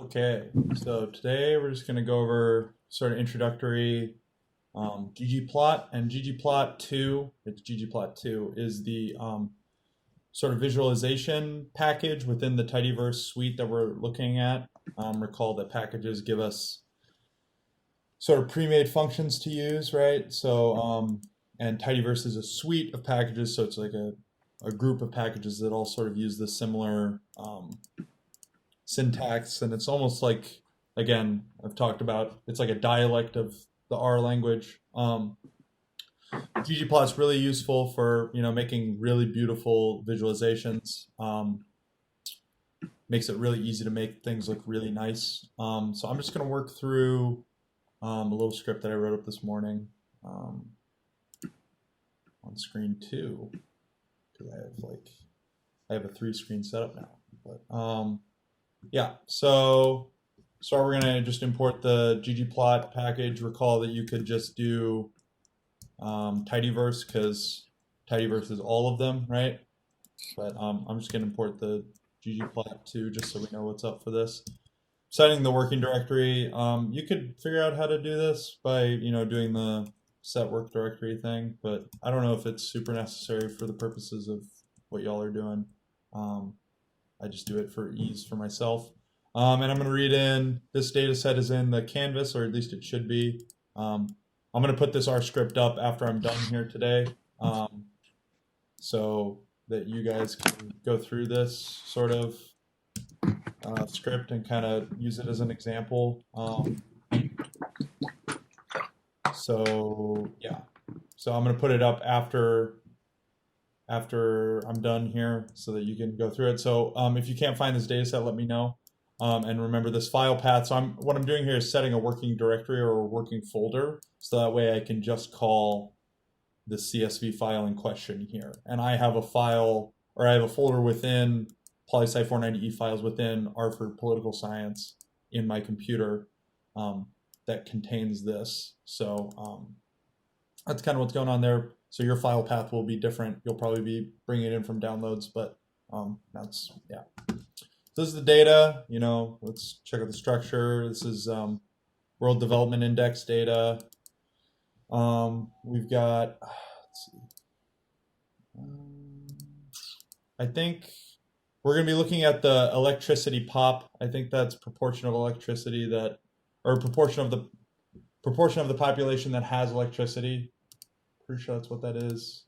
Okay, so today we're just going to go over sort of introductory ggplot and ggplot2. It's ggplot2 is the sort of visualization package within the tidyverse suite that we're looking at. Recall that packages give us sort of pre-made functions to use, right? And tidyverse is a suite of packages, so it's like a group of packages that all sort of use the similar syntax, and it's almost like, again, I've talked about, it's like a dialect of the R language. ggplot's really useful for making really beautiful visualizations. Makes it really easy to make things look really nice. So I'm just going to work through a little script that I wrote up this morning on screen 2, because I have a 3-screen setup now. But yeah, so we're gonna just import the ggplot package. Recall that you could just do tidyverse, because tidyverse is all of them, right? But I'm just gonna import the ggplot2 just so we know what's up for this. Setting the working directory. You could figure out how to do this by doing the set work directory thing, but I don't know if it's super necessary for the purposes of what y'all are doing. I just do it for ease for myself. And I'm going to read in, this data set is in the canvas, or at least it should be. I'm going to put this R script up after I'm done here today, so that you guys can go through this sort of script and kind of use it as an example. So yeah, so I'm going to put it up after I'm done here so that you can go through it. So if you can't find this data set, let me know. And remember this file path. So what I'm doing here is setting a working directory or a working folder, so that way I can just call the CSV file in question here. And I have a file, or I have a folder within PolySci 490E files within R for Political Science in my computer that contains this. So that's kind of what's going on there. So your file path will be different. You'll probably be bringing it in from downloads, but that's, yeah. So this is the data, let's check out the structure. This is World Development Index data. We've got, let's see. I think we're going to be looking at the electricity pop. I think that's proportion of electricity that, or proportion of the population that has electricity. Pretty sure that's what that is.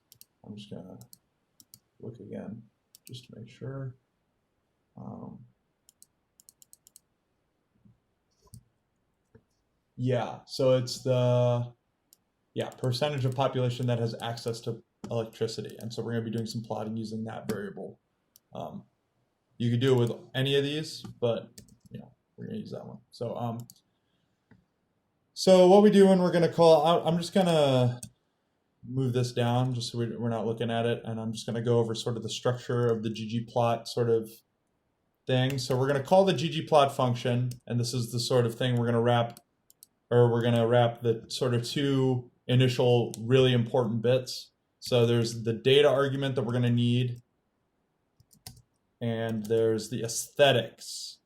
I'm just gonna look again just to make sure. Yeah, so it's the percentage of population that has access to electricity, and so we're gonna be doing some plotting using that variable. You could do it with any of these, but we're gonna use that one. So what we do when we're gonna call out, I'm just gonna move this down just so we're not looking at it, and I'm just going to go over sort of the structure of the ggplot sort of thing. So we're going to call the ggplot function, and this is the sort of thing we're going to wrap the sort of 2 initial really important bits. So there's the data argument that we're going to need, and there's the aesthetics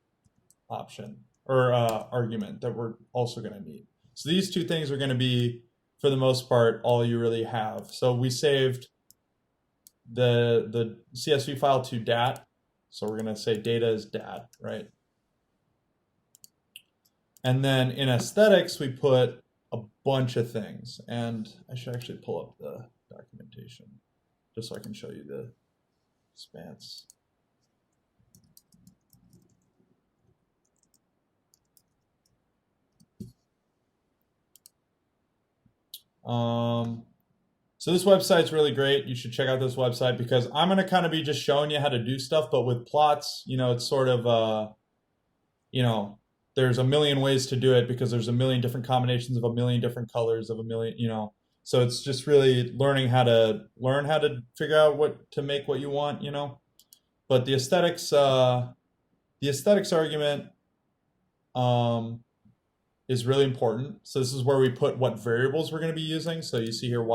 option or argument that we're also going to need. So these 2 things are going to be, for the most part, all you really have. So we saved the CSV file to DAT. So we're going to say data is DAT, right? And then in aesthetics, we put a bunch of things. And I should actually pull up the documentation just so I can show you the expanse. So this website's really great. You should check out this website, because I'm going to kind of be just showing you how to do stuff, but with plots, it's sort of, there's a million ways to do it, because there's a million different combinations of a million different colors of a million, so it's just really learning how to figure out what to make what you want, but the aesthetics argument, is really important. So this is where we put what variables we're going to be using. So you see here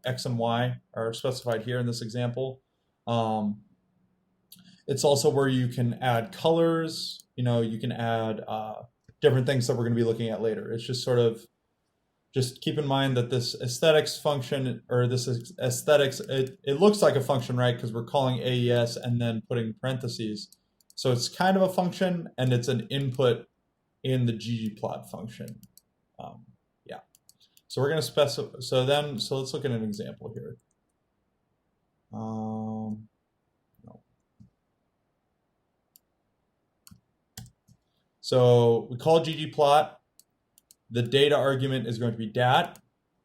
X and Y are specified here in this example. It's also where you can add colors. You can add different things that we're going to be looking at later. It's just sort of, just keep in mind that this aesthetics function, or this aesthetics, it looks like a function, right? Because we're calling AES and then putting parentheses. So it's kind of a function, and it's an input in the ggplot function. Yeah. So we're going to specify. So let's look at an example here. No. So we call ggplot. The data argument is going to be dat,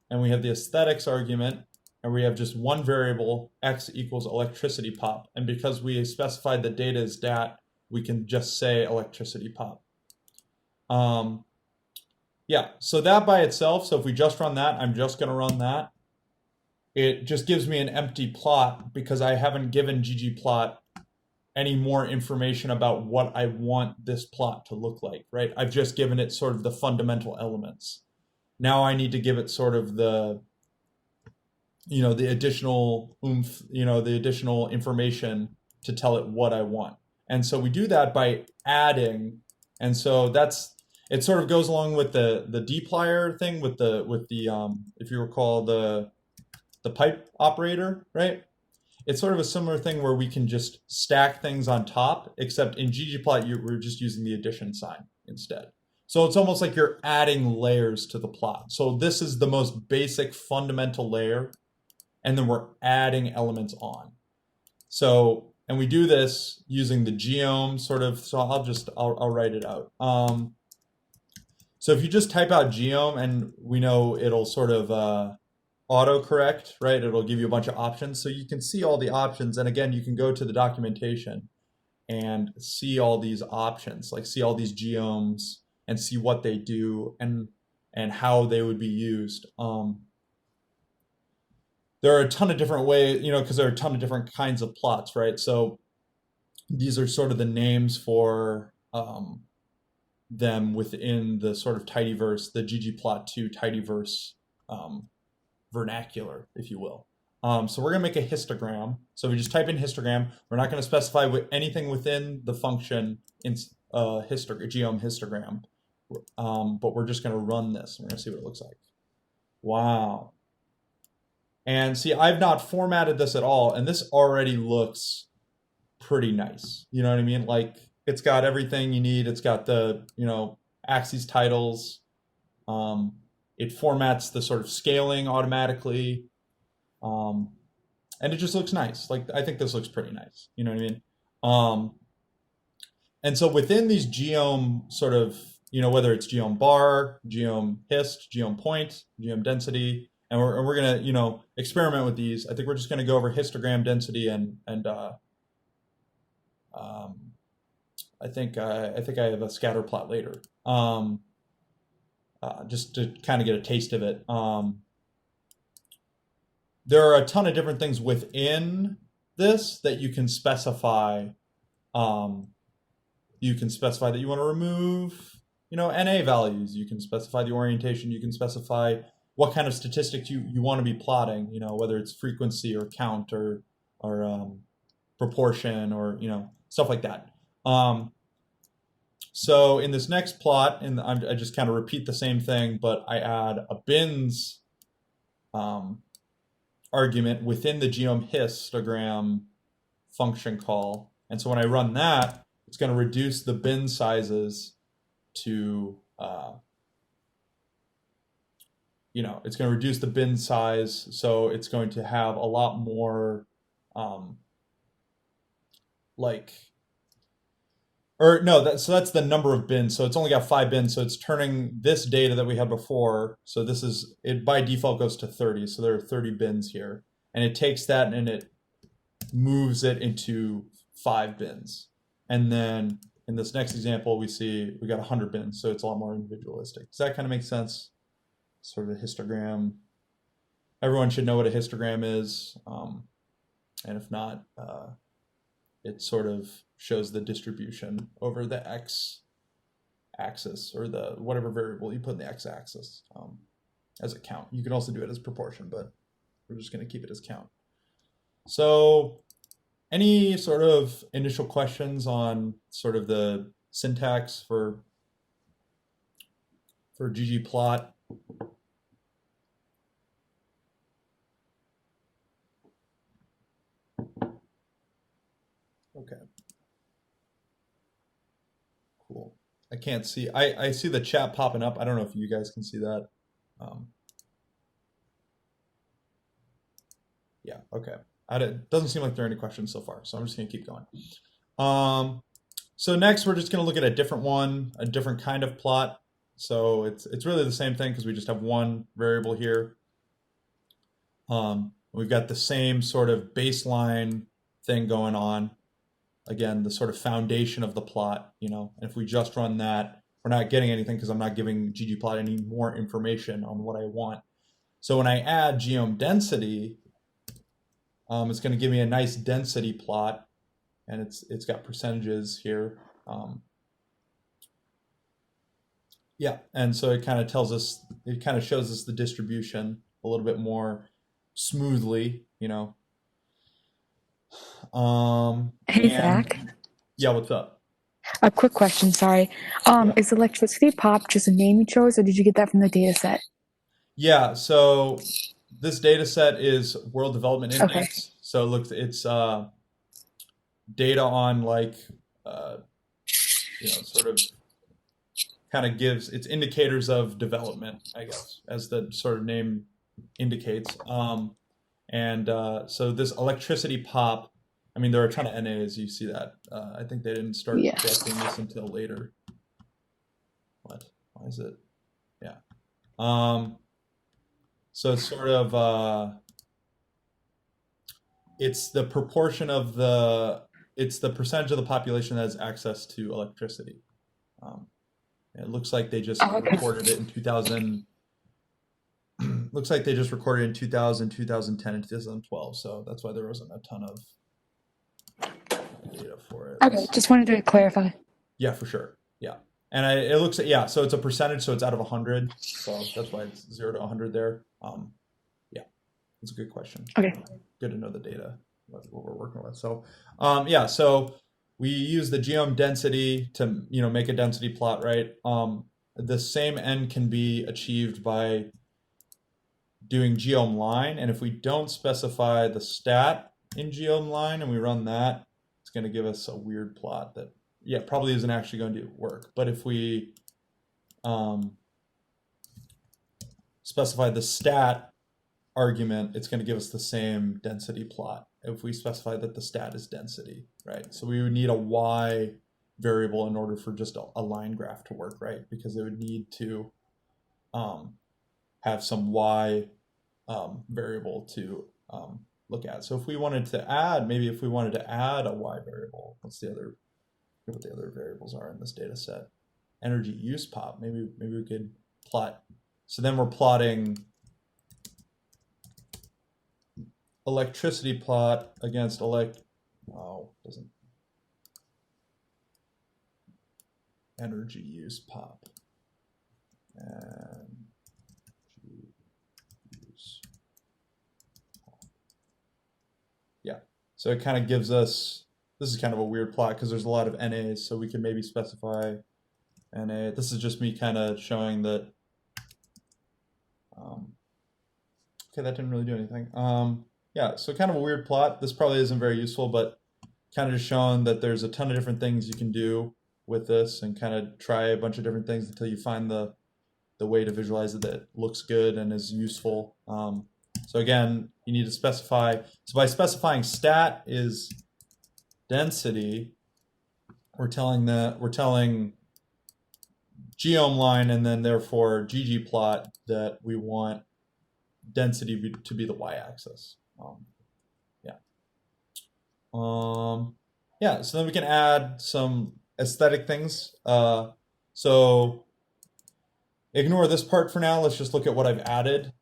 and we have the aesthetics argument, and we have just one variable, x equals electricity pop. And because we specified the data is dat, we can just say electricity pop. Yeah, so that by itself, so if we just run that, I'm just going to run that. It just gives me an empty plot because I haven't given ggplot any more information about what I want this plot to look like, right? I've just given it sort of the fundamental elements. Now I need to give it sort of the additional oomph, the additional information to tell it what I want. And so we do that by adding, and so it sort of goes along with the dplyr thing with the if you recall the pipe operator, right? It's sort of a similar thing where we can just stack things on top, except in ggplot we're just using the addition sign instead. So it's almost like you're adding layers to the plot. So this is the most basic fundamental layer, and then we're adding elements on. So, and we do this using the geom sort of, so I'll write it out. So if you just type out geom, and we know it'll sort of autocorrect, right? It'll give you a bunch of options. So you can see all the options. And again, you can go to the documentation and see all these options, like see all these geoms and see what they do and how they would be used. There are a ton of different ways, because there are a ton of different kinds of plots, right? So these are sort of the names for them within the sort of tidyverse, the ggplot2 tidyverse vernacular, if you will. So we're going to make a histogram. So we just type in histogram. We're not going to specify anything within the function in geom histogram, but we're just going to run this. We're going to see what it looks like. Wow. And see, I've not formatted this at all, and this already looks pretty nice. You know what I mean? Like, it's got everything you need. It's got the, axes titles. It formats the sort of scaling automatically. And it just looks nice. Like, I think this looks pretty nice. You know what I mean? And so within these geom sort of, whether it's geom bar, geom hist, geom point, geom density, and we're going to, experiment with these. I think we're just going to go over histogram density and I think I have a scatter plot later. Just to kind of get a taste of it. There are a ton of different things within this that you can specify. You can specify that you want to remove, NA values. You can specify the orientation. You can specify what kind of statistics you want to be plotting, whether it's frequency or count or proportion or, stuff like that. So in this next plot, I just kind of repeat the same thing, but I add a bins argument within the geom histogram function call. And so when I run that, it's going to reduce the bin sizes to, it's going to reduce the bin size. So it's going to have a lot more so that's the number of bins. So it's only got 5 bins. So it's turning this data that we had before. So this is, it by default goes to 30. So there are 30 bins here. And it takes that and it moves it into 5 bins. And then in this next example, we see we got 100 bins. So it's a lot more individualistic. Does that kind of make sense? Sort of a histogram. Everyone should know what a histogram is. And if not, it sort of shows the distribution over the x-axis or the whatever variable you put in the x-axis as a count. You can also do it as proportion, but we're just going to keep it as count. So Any sort of initial questions on sort of the syntax for ggplot? Okay, cool. I can't see. I see the chat popping up. I don't know if you guys can see that. Um, yeah, okay. It doesn't seem like there are any questions so far, so I'm just gonna keep going. So next we're just gonna look at a different one, a different kind of plot. So it's really the same thing because we just have one variable here. We've got the same sort of baseline thing going on. Again, the sort of foundation of the plot, and if we just run that, we're not getting anything because I'm not giving ggplot any more information on what I want. So when I add geom density, it's going to give me a nice density plot, and it's got percentages here. Yeah, and so it kind of shows us the distribution a little bit more smoothly. Hey, And Zach, yeah, what's up? a quick question, sorry. Yeah. Is electricity pop just a name you chose, or did you get that from the data set? Yeah, so this data set is World Development Okay. Index. So it's data on like sort of kind of gives it's indicators of development, I guess, as the sort of name indicates. And so this electricity pop, I mean, there are a ton of NAs. You see that. I think they didn't start Yeah. collecting this until later. What? Why is it? Yeah. So it's sort of it's the proportion of it's the percentage of the population that has access to electricity. Um, it looks like they just Oh, okay. recorded it in 2000. Looks like they just recorded in 2000, 2010, and 2012. So that's why there wasn't a ton of data for it. Okay, just wanted to clarify. Yeah, for sure. Yeah. And it looks at, yeah, so it's a percentage, so it's out of 100. So that's why it's 0 to 100 there. Yeah, that's a good question. Okay. Good to know the data, what we're working with. So, yeah, so we use the geom density to, make a density plot, right? The same end can be achieved by doing geom line. And if we don't specify the stat in geom line and we run that, it's going to give us a weird plot that, yeah, probably isn't actually going to work. But if we specify the stat argument, it's going to give us the same density plot if we specify that the stat is density, right? So we would need a y variable in order for just a line graph to work, right? Because it would need to have some y variable to look at. So if we wanted to add, maybe if we wanted to add a y variable, what the other variables are in this data set? Energy use pop. Maybe we could plot. So then we're plotting electricity plot against doesn't energy use pop and use pop. Yeah, so it kind of gives us, this is kind of a weird plot because there's a lot of NAs, so we can maybe specify NA. This is just me kind of showing that okay, that didn't really do anything. Yeah, so kind of a weird plot. This probably isn't very useful, but kind of just showing that there's a ton of different things you can do with this and kind of try a bunch of different things until you find the way to visualize it that looks good and is useful. So again, you need to specify. So by specifying stat is density, we're telling geom line and then therefore ggplot that we want density to be the y-axis. Yeah, so then we can add some aesthetic things. So ignore this part for now. Let's just look at what I've added.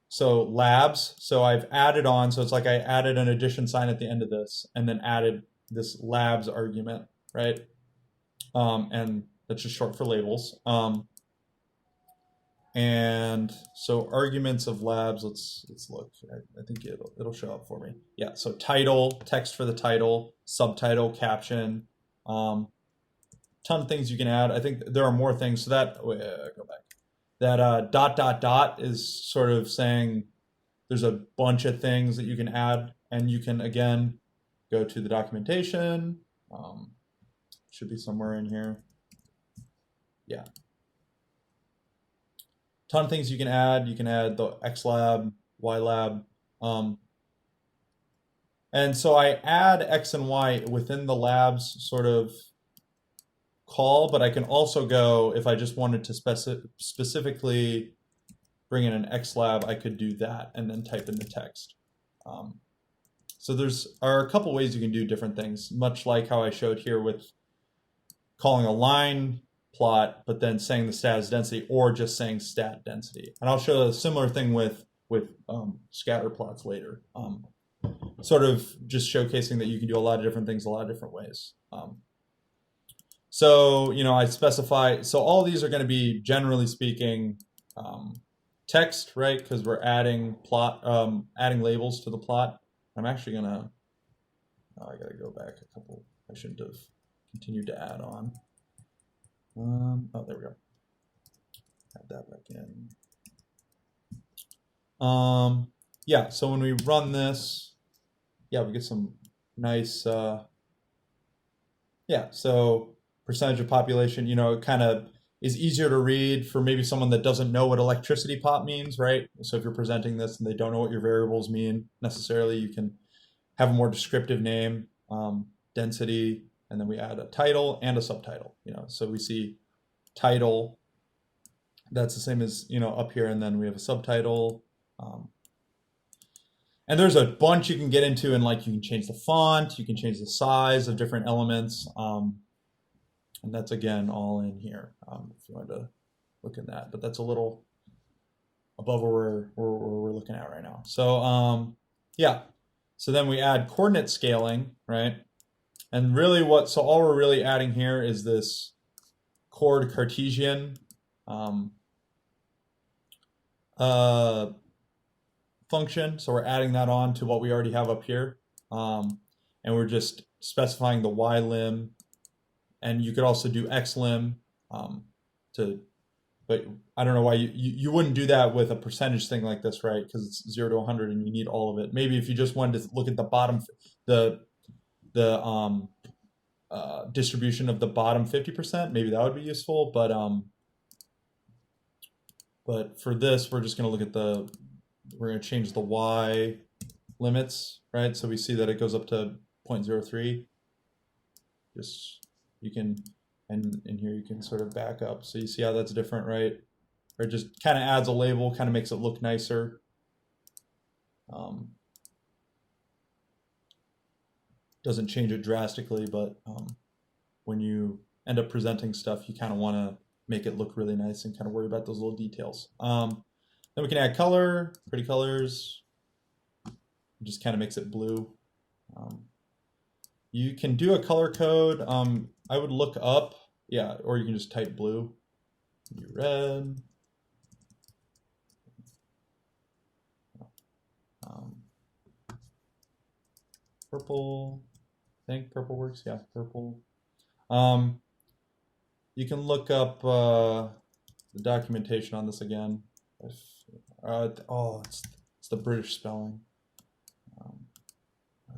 So labs, so I've added on, so it's like I added an addition sign at the end of this and then added this labs argument, right? And that's just short for labels. And so arguments of labs, let's look. I think it'll show up for me. Yeah, so title, text for the title, subtitle, caption, ton of things you can add. I think there are more things. So that, go back. That dot is sort of saying there's a bunch of things that you can add, and you can, again, go to the documentation. Should be somewhere in here. Yeah. Ton of things you can add. You can add the X lab, Y lab. And so I add X and Y within the labs sort of call, but I can also go, if I just wanted to specifically bring in an X lab, I could do that and then type in the text. So are a couple ways you can do different things, much like how I showed here with calling a line plot, but then saying the stat density, or just saying stat density. And I'll show a similar thing with scatter plots later. Sort of just showcasing that you can do a lot of different things a lot of different ways. So, I specify, so all these are going to be, generally speaking, text, right? Because we're adding adding labels to the plot. I'm actually gonna, I gotta go back a couple. I shouldn't have continued to add on. Oh, there we go. Add that back in. Yeah, so when we run this, yeah, we get some nice, yeah, so percentage of population, it kind of is easier to read for maybe someone that doesn't know what electricity pop means, right? So if you're presenting this and they don't know what your variables mean necessarily, you can have a more descriptive name, density, and then we add a title and a subtitle, So we see title, that's the same as, up here, and then we have a subtitle. And there's a bunch you can get into, and like you can change the font, you can change the size of different elements. And that's, again, all in here, if you wanted to look at that. But that's a little above where we're looking at right now. So, yeah. So then we add coordinate scaling, right? And really so all we're really adding here is this chord Cartesian function. So we're adding that on to what we already have up here. And we're just specifying the Y lim. And you could also do X lim but I don't know why you wouldn't do that with a percentage thing like this, right? Because it's 0 to 100 and you need all of it. Maybe if you just wanted to look at the bottom, the distribution of the bottom 50%, maybe that would be useful. But for this, we're just going to look at we're going to change the Y limits, right? So we see that it goes up to 0.03. You can, and in here you can sort of back up. So you see how that's different, right? Or it just kind of adds a label, kind of makes it look nicer. Doesn't change it drastically, but when you end up presenting stuff, you kind of want to make it look really nice and kind of worry about those little details. Then we can add color, pretty colors. It just kind of makes it blue. You can do a color code. I would look up, yeah, or you can just type blue. Do red. Purple. I think purple works. Yeah, purple. You can look up the documentation on this again. It's the British spelling.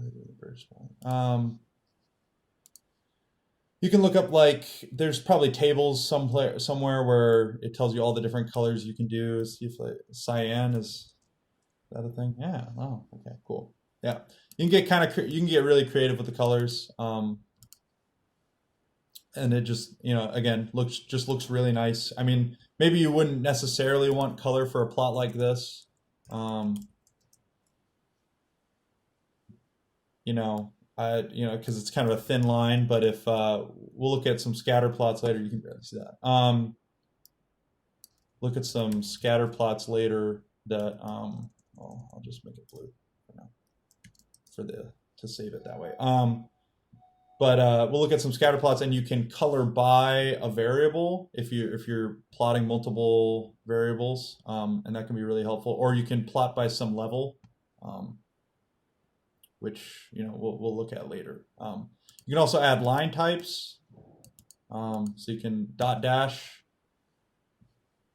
The British spelling. You can look up, there's probably tables somewhere where it tells you all the different colors you can do. See if cyan is that a thing? Yeah. Oh, okay, cool. Yeah, you can get really creative with the colors, and it just again looks really nice. I mean, maybe you wouldn't necessarily want color for a plot like this, because it's kind of a thin line. But if we'll look at some scatter plots later, you can barely see that. Look at some scatter plots later that I'll just make it blue for now to save it that way. But we'll look at some scatter plots, and you can color by a variable if you're plotting multiple variables, and that can be really helpful. Or you can plot by some level, which we'll look at later. You can also add line types, so you can dot dash.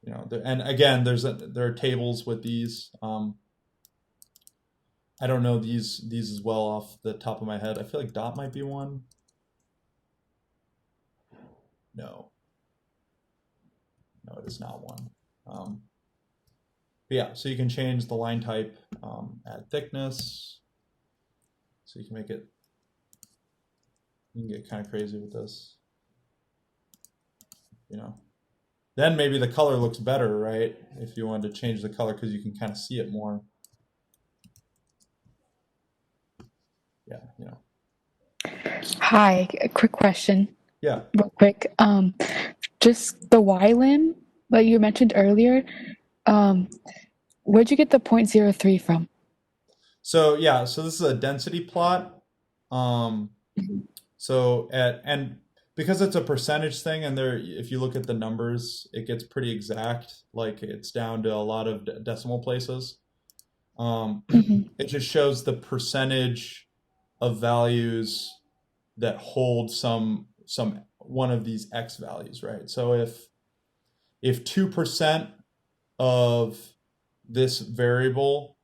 And again, there are tables with these. I don't know these as well off the top of my head. I feel like dot might be one. No, it is not one. But yeah, so you can change the line type, add thickness. So you can make it, you can get kind of crazy with this. Then maybe the color looks better, right? If you wanted to change the color because you can kind of see it more. Yeah, Hi, a quick question, Yeah. real quick. Just the Y-lim that you mentioned earlier. Where'd you get the 0.03 from? So this is a density plot. Um, and because it's a percentage thing, and if you look at the numbers, it gets pretty exact. Like it's down to a lot of decimal places. It just shows the percentage of values that hold some one of these X values, right? So if 2% of this variable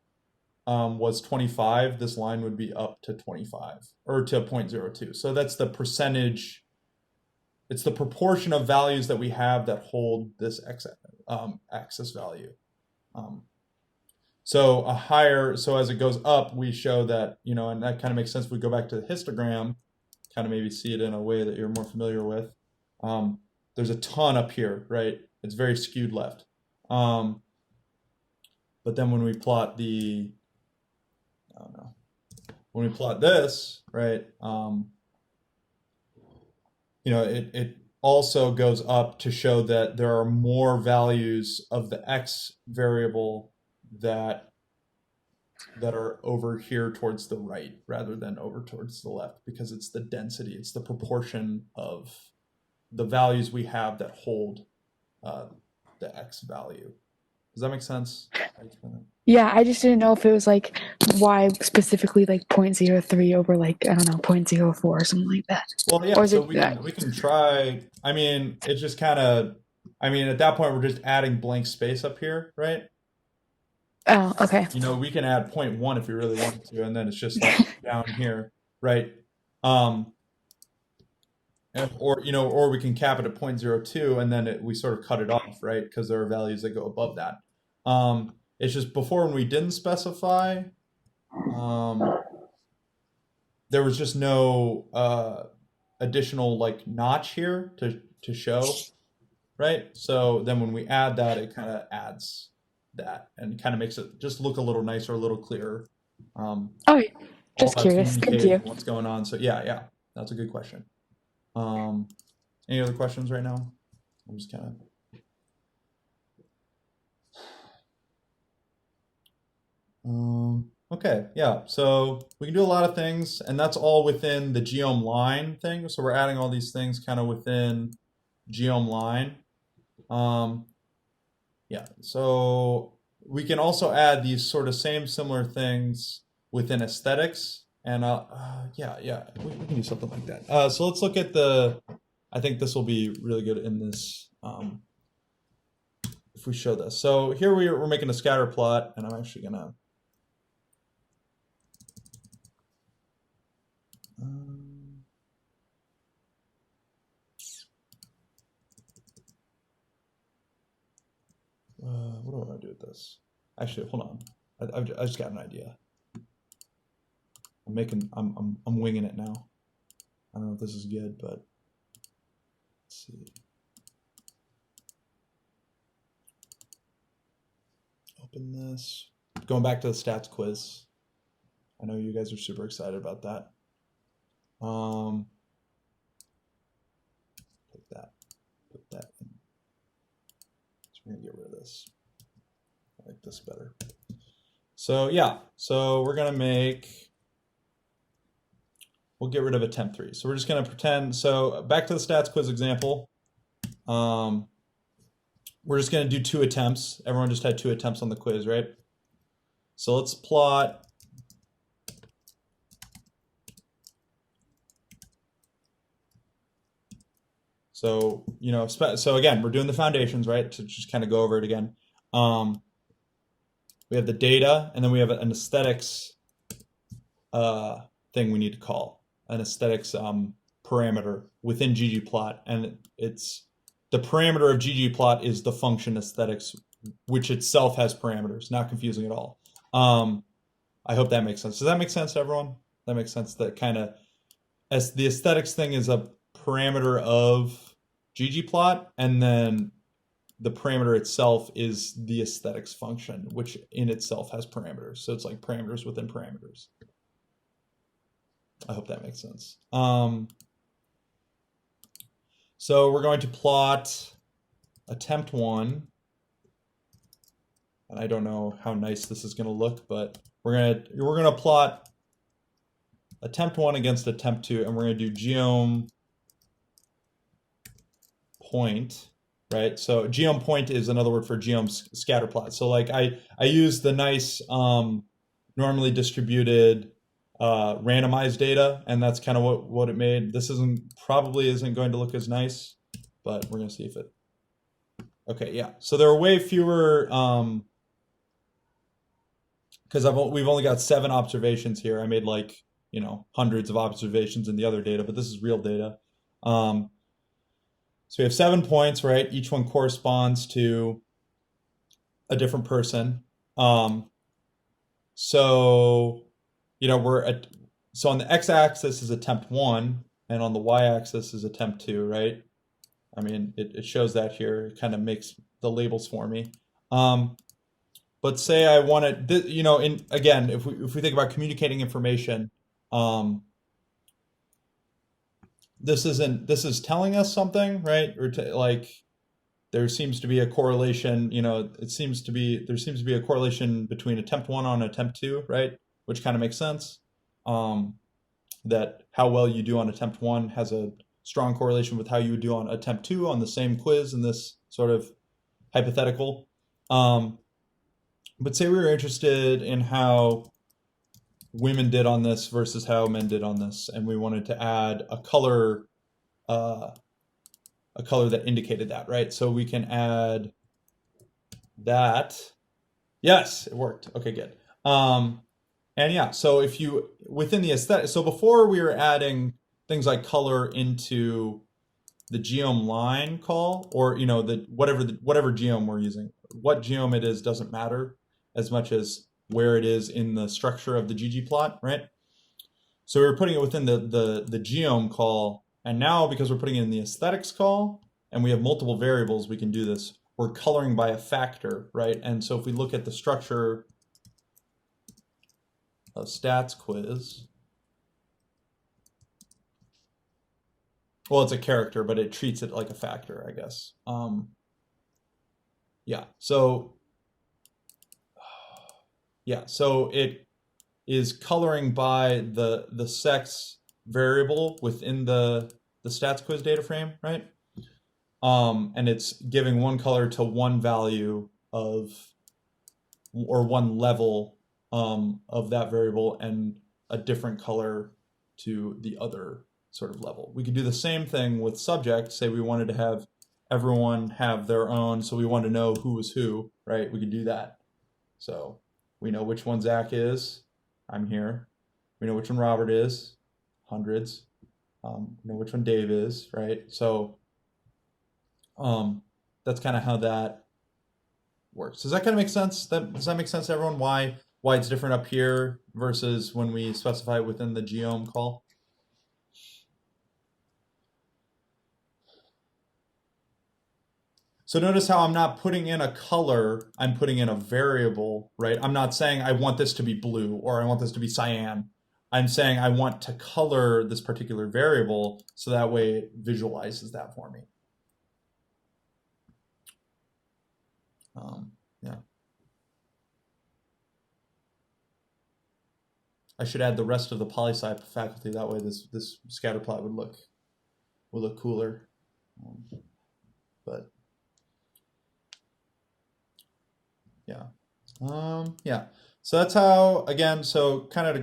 was 25, this line would be up to 25 or to 0.02. So that's the percentage. It's the proportion of values that we have that hold this axis value. So as it goes up, we show that, and that kind of makes sense. If we go back to the histogram, kind of maybe see it in a way that you're more familiar with. There's a ton up here, right? It's very skewed left. But then when we plot when we plot this, right? It also goes up to show that there are more values of the X variable that are over here towards the right rather than over towards the left, because it's the density, it's the proportion of the values we have that hold the X value. Does that make sense? Yeah, I just didn't know if it was like why specifically like 0.03 over like, I don't know, 0.04 or something like that. Well, yeah, Or is so it we can try. I mean, it's just kind of. I mean, at that point, we're just adding blank space up here, right? Oh, okay. We can add 0.1 if we really wanted to, and then it's just like down here, right? Or we can cap it at 0.02, and then we sort of cut it off, right? Because there are values that go above that. It's just before, when we didn't specify, there was just no additional like notch here to show, right? So then when we add that, it kind of adds that and kind of makes it just look a little nicer, a little clearer. Oh, All just about curious. Thank communicating you. what's going on. So yeah, that's a good question. Any other questions right now? I'm just kind of. Okay, yeah. So we can do a lot of things, and that's all within the geom line thing. So we're adding all these things kind of within geom line. Yeah. So we can also add these sort of similar things within aesthetics, and yeah, we can do something like that. So let's look at I think this will be really good in this. If we show this, so here we're making a scatter plot, and I'm actually gonna. What do I want to do with this? Actually, hold on. I just got an idea. I'm winging it now. I don't know if this is good, but let's see. Open this. Going back to the stats quiz. I know you guys are super excited about that. Put that in. So we're gonna get rid of this. I like this better. So yeah, so we're gonna make we'll get rid of attempt 3. So we're just going to pretend. So back to the stats quiz example. We're just going to do 2 attempts. Everyone just had 2 attempts on the quiz, right? So let's plot so, you know, so again, we're doing the foundations, right? To just kind of go over it again. We have the data, and then we have an aesthetics thing we need to call, an aesthetics parameter within ggplot, and it's the parameter of ggplot is the function aesthetics, which itself has parameters. Not confusing at all. I hope that makes sense. Does that make sense to everyone? That makes sense. That kind of, as the aesthetics thing is a parameter of ggplot, and then the parameter itself is the aesthetics function, which in itself has parameters. So it's like parameters within parameters. I hope that makes sense. So we're going to plot attempt 1. And I don't know how nice this is going to look, but we're gonna plot attempt 1 against attempt 2, and we're going to do geom point, right? So geom point is another word for geom scatter plot. So like I use the nice normally distributed randomized data, and that's kind of what it made. This probably isn't going to look as nice, but we're going to see if it. Okay, yeah. So there are way fewer because we've only got 7 observations here. I made like, you know, hundreds of observations in the other data, but this is real data. So we have 7 points, right? Each one corresponds to a different person. So, you know, so on the x-axis is attempt 1, and on the y-axis is attempt 2, right? I mean, it shows that here. It kind of makes the labels for me. But say I wanted, you know, again, if we think about communicating information, this is telling us something, right? Or like there seems to be a correlation, you know, there seems to be a correlation between attempt 1 on attempt 2, right? Which kind of makes sense. That how well you do on attempt 1 has a strong correlation with how you would do on attempt 2 on the same quiz in this sort of hypothetical. But say we were interested in how women did on this versus how men did on this, and we wanted to add a color that indicated that, right? So we can add that. Yes, it worked. Okay, good. And yeah, so if you within the aesthetic, so before we were adding things like color into the geom line call, or you know, whatever geom we're using, what geom it is doesn't matter as much as where it is in the structure of the ggplot, right? So we're putting it within the geom call, and now because we're putting it in the aesthetics call and we have multiple variables, we can do this. We're coloring by a factor, right? And so if we look at the structure of stats quiz, well, it's a character, but it treats it like a factor, I guess. Yeah, so it is coloring by the sex variable within the stats quiz data frame, right? And it's giving one color to one value of, or one level of that variable, and a different color to the other sort of level. We could do the same thing with subject. Say we wanted to have everyone have their own, so we want to know who was who, right? We could do that. So we know which one Zach is. I'm here. We know which one Robert is. Hundreds. We know which one Dave is, right? So that's kind of how that works. Does that kind of make sense? Does that make sense to everyone? Why it's different up here versus when we specify it within the geom call? So notice how I'm not putting in a color, I'm putting in a variable, right? I'm not saying I want this to be blue or I want this to be cyan. I'm saying I want to color this particular variable so that way it visualizes that for me. Yeah. I should add the rest of the poli-sci faculty. That way, this scatter plot would look cooler. But yeah, yeah. So that's how. Again, so kind of to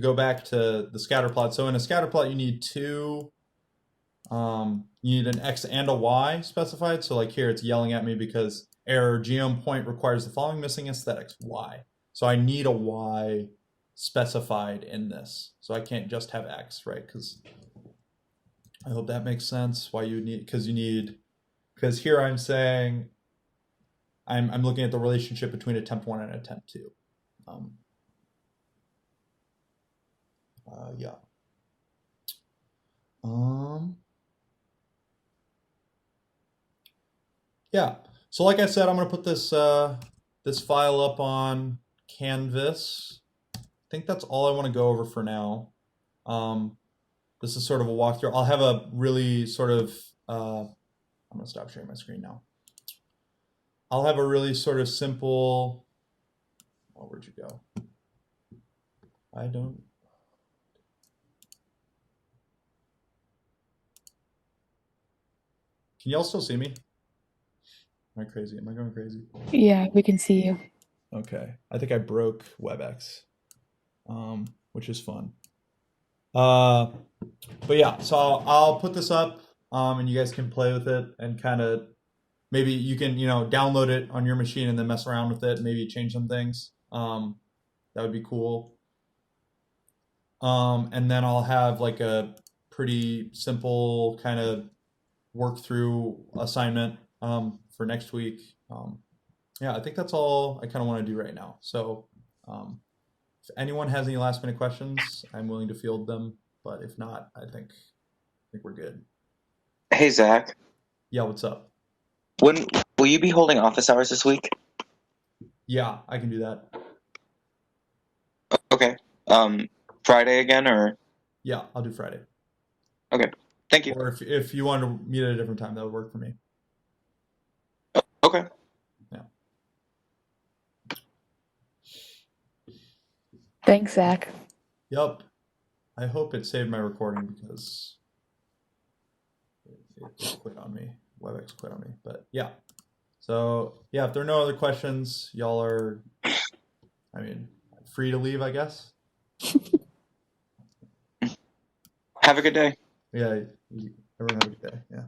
go back to the scatter plot. So in a scatter plot, you need two. You need an x and a y specified. So like here, it's yelling at me because error geom point requires the following missing aesthetics y. So I need a y specified in this. So I can't just have x, right? Because I hope that makes sense. Why you need, because here I'm saying I'm looking at the relationship between attempt 1 and attempt 2. Yeah. Yeah. So like I said, I'm gonna put this file up on Canvas. I think that's all I want to go over for now. This is sort of a walkthrough. I'll have a really sort of I'm gonna stop sharing my screen now. I'll have a really sort of simple. Oh, where'd you go? I don't. Can y'all still see me? Am I crazy? Am I going crazy? Yeah, we can see you. Okay. I think I broke WebEx, which is fun. But yeah, so I'll put this up, and you guys can play with it and kind of maybe you can download it on your machine and then mess around with it, maybe change some things. That would be cool. And then I'll have like a pretty simple kind of work through assignment for next week. Yeah, I think that's all I kind of want to do right now. So if anyone has any last minute questions, I'm willing to field them. But if not, I think we're good. Hey, Zach, Yeah, what's up? when will you be holding office hours this week? Yeah, I can do that. Okay. Friday again, or Yeah, I'll do Friday. okay. Thank you. Or if you want to meet at a different time, that would work for me. Okay. Yeah. Thanks, Zach. Yep. I hope it saved my recording because it quit on me. WebEx quit on me. But yeah. So yeah, if there are no other questions, y'all are, I mean, free to leave, I guess. Have a good day. Yeah, everyone have a good day. Yeah.